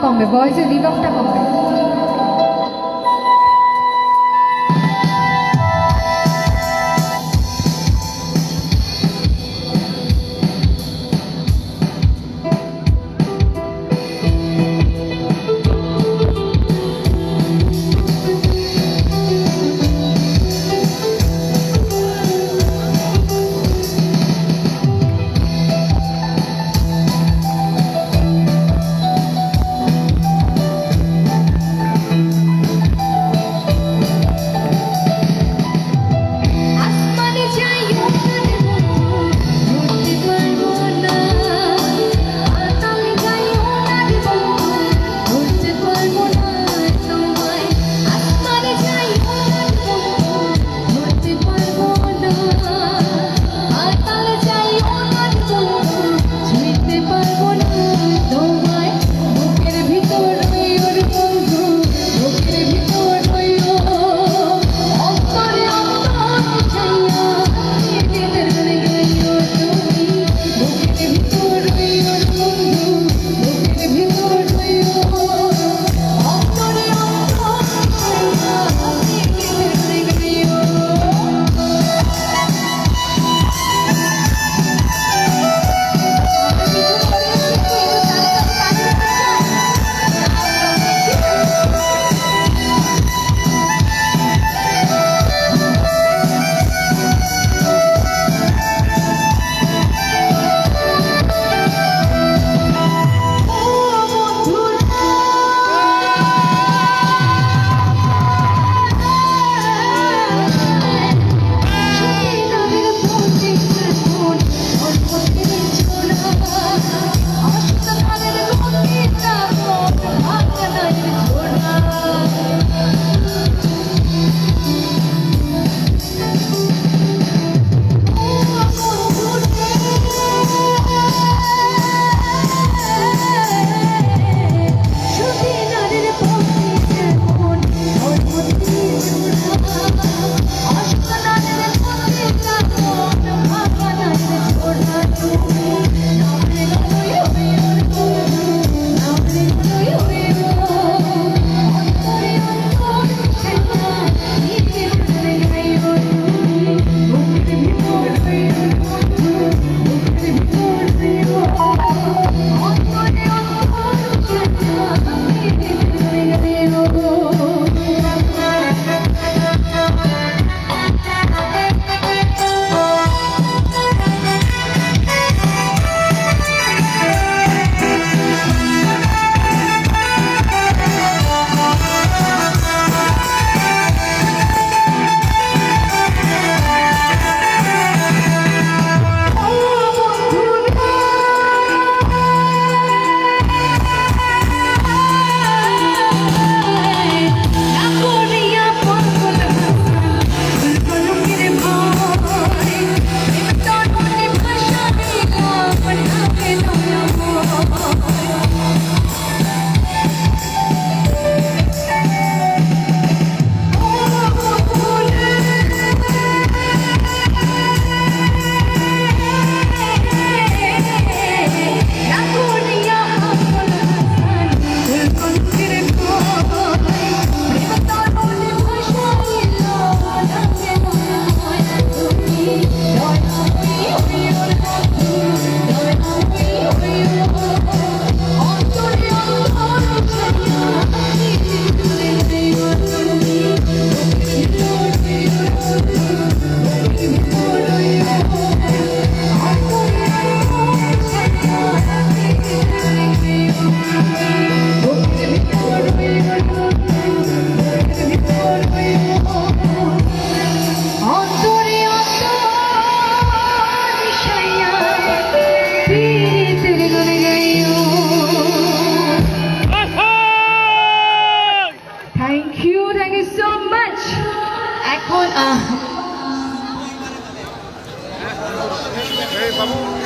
কমবে, ভয়েসের রিভার্বটা কমবে।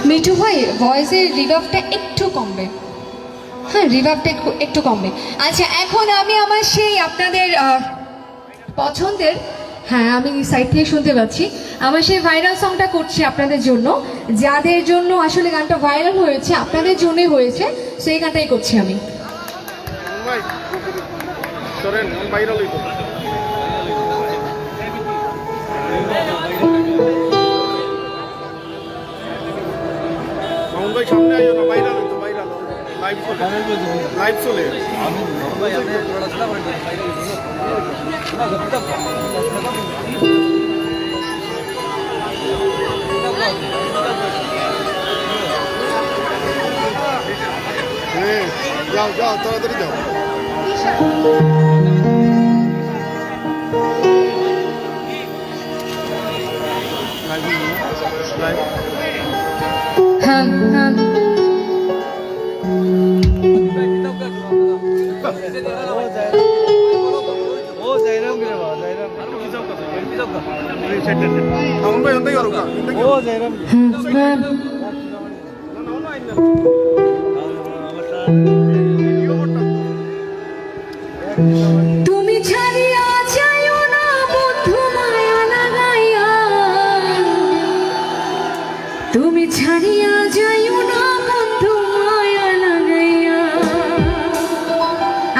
মিঠু ভাই ভয়েসের রিভার্বটা একটু কমবে, হ্যাঁ রিভার্বটা একটু কমবে। আচ্ছা এখন আমি আমার সেই আপনাদের পছন্দের, হ্যাঁ আমি সাইড থেকে শুনতে পাচ্ছি, আমার সেই ভাইরাল সংটা করছি আপনাদের জন্য, যাদের জন্য আসলে গানটা ভাইরাল হয়েছে আপনাদের জন্যই হয়েছে, সেই গানটাই করছি আমি। ভাইরাল হইতো মামুন ভাই সামনে আইও না ভাইরাল হইতো ভাইরাল লাইভ চলে যাও যাও তাড়াতাড়ি যাও হ্যাঁ হ্যাঁ মামুন ভাই ওটাই করো হ্যাঁ তুমি ছাড়িয়া যাইও না বন্ধু মায়া লাগাইয়া তুমি ছাড়িয়া যাইও না বন্ধু মায়া লাগাইয়া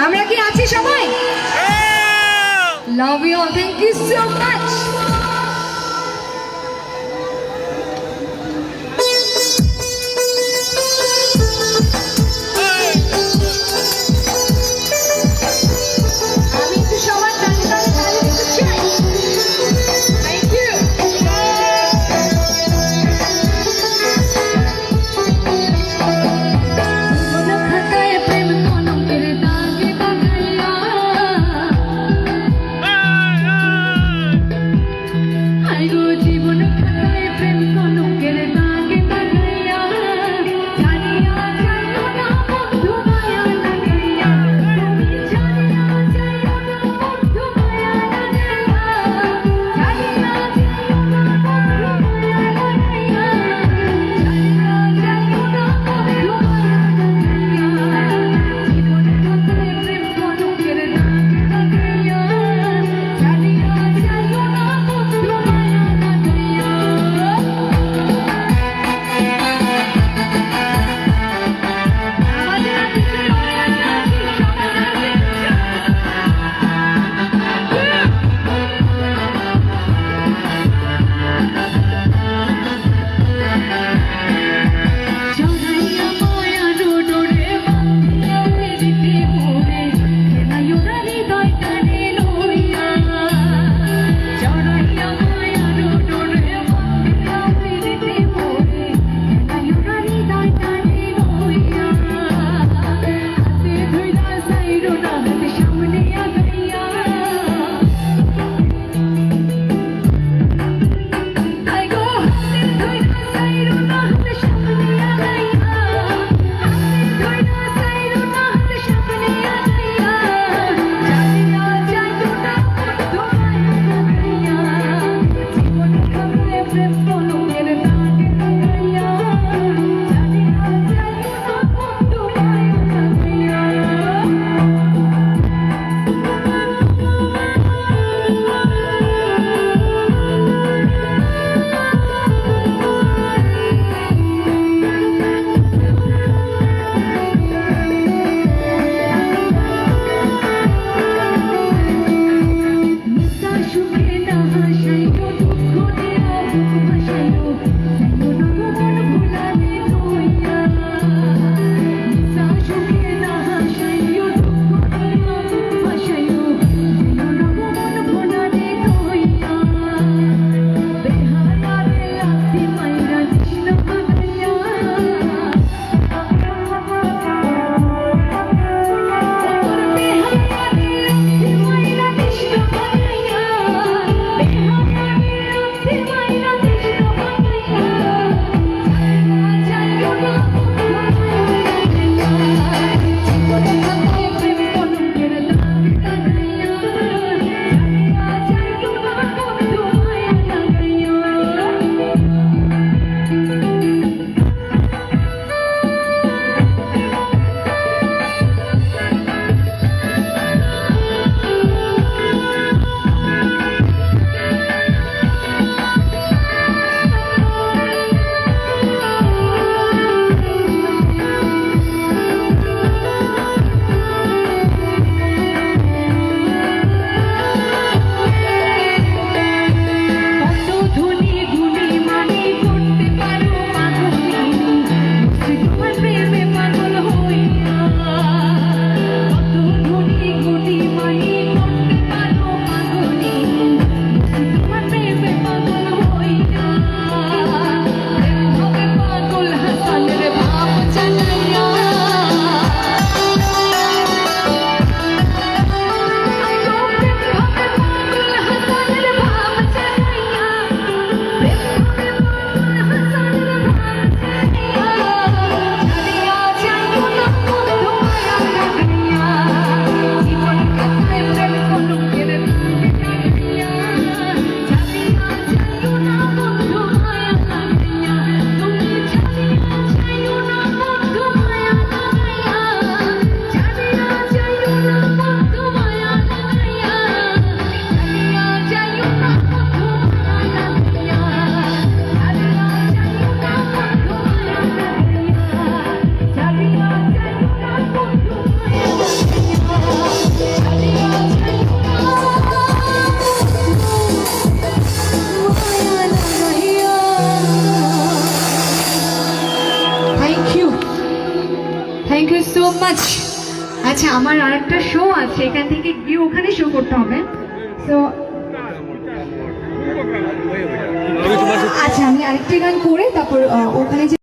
আমরা কি আছি সবাই love you all thank you so much আমি একটু সবার তালে তালে তালে দিতে চাই থ্যাংক ইউ খাতায় প্রেম কলমের দাগে দাগাইয়া মাচ। আচ্ছা আমার আরেকটা শো আছে, এখান থেকে গিয়ে ওখানে শো করতে হবে। তো আচ্ছা আমি আরেকটা গান করে তারপর ওখানে যে